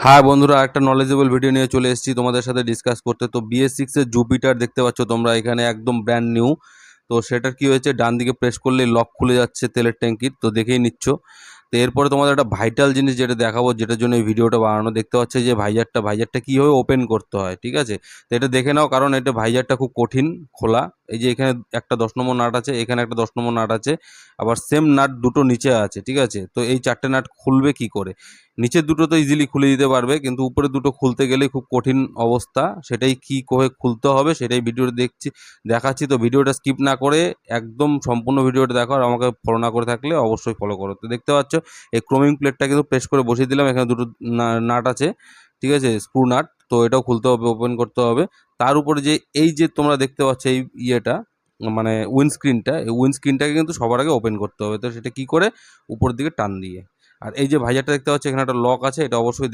হ্যাঁ বন্ধুরা, একটা নলেজেবল ভিডিও নিয়ে চলে এসেছি তোমাদের সাথে ডিসকাস করতে। তো BS6 এর জুপিটার দেখতে পাচ্ছ তোমরা এখানে, একদম ব্র্যান্ড নিউ। তো সেটার কি হয়েছে, ডান দিকে প্রেস করলে লক খুলে যাচ্ছে তেলের ট্যাঙ্কির, তো দেখেই নিচ্ছ। তো এরপরে তোমাদের একটা ভাইটাল জিনিস যেটা দেখাবো, যেটার জন্য এই ভিডিওটা বানানো, দেখতে পাচ্ছ যে ভাইজারটা কীভাবে ওপেন করতে হয়, ঠিক আছে? তো এটা দেখে নাও, কারণ এটা ভাইজারটা খুব কঠিন খোলা। এই যে এখানে একটা 10 নম্বর নাট আছে, এখানে একটা 10 নম্বর নাট আছে, আবার সেম নাট দুটো নিচে আছে, ঠিক আছে? তো এই 4টে নাট খুলবে কি করে? নিচের দুটো তো ইজিলি খুলে দিতে পারবে, কিন্তু উপরে দুটো খুলতে গেলেই খুব কঠিন অবস্থা। সেটাই কি করে খুলতে হবে সেটাই ভিডিওটা দেখাচ্ছি। তো ভিডিওটা স্কিপ না করে একদম সম্পূর্ণ ভিডিওটা দেখো, আর আমাকে ফলো না করে থাকলে অবশ্যই ফলো করো। তো দেখতে পাচ্ছ এই ক্রোমিং প্লেটটা কিন্তু প্রেস করে বসিয়ে দিলাম, এখানে দুটো নাট আছে, ঠিক আছে, স্ক্রু নাট। তো এটাও খুলতে হবে, ওপেন করতে হবে। তার উপরে যে এই যে তোমরা দেখতে পাচ্ছ এই ইয়েটা, মানে উইন্ডস্ক্রিনটা, এই উইন্ডস্ক্রিনটাকে কিন্তু সবার আগে ওপেন করতে হবে। তো সেটা কি করে? উপর দিকে টান দিয়ে। আর এই যে ভাইজারটা দেখতে পাচ্ছ, এখানে একটা লক আছে, এটা অবশ্যই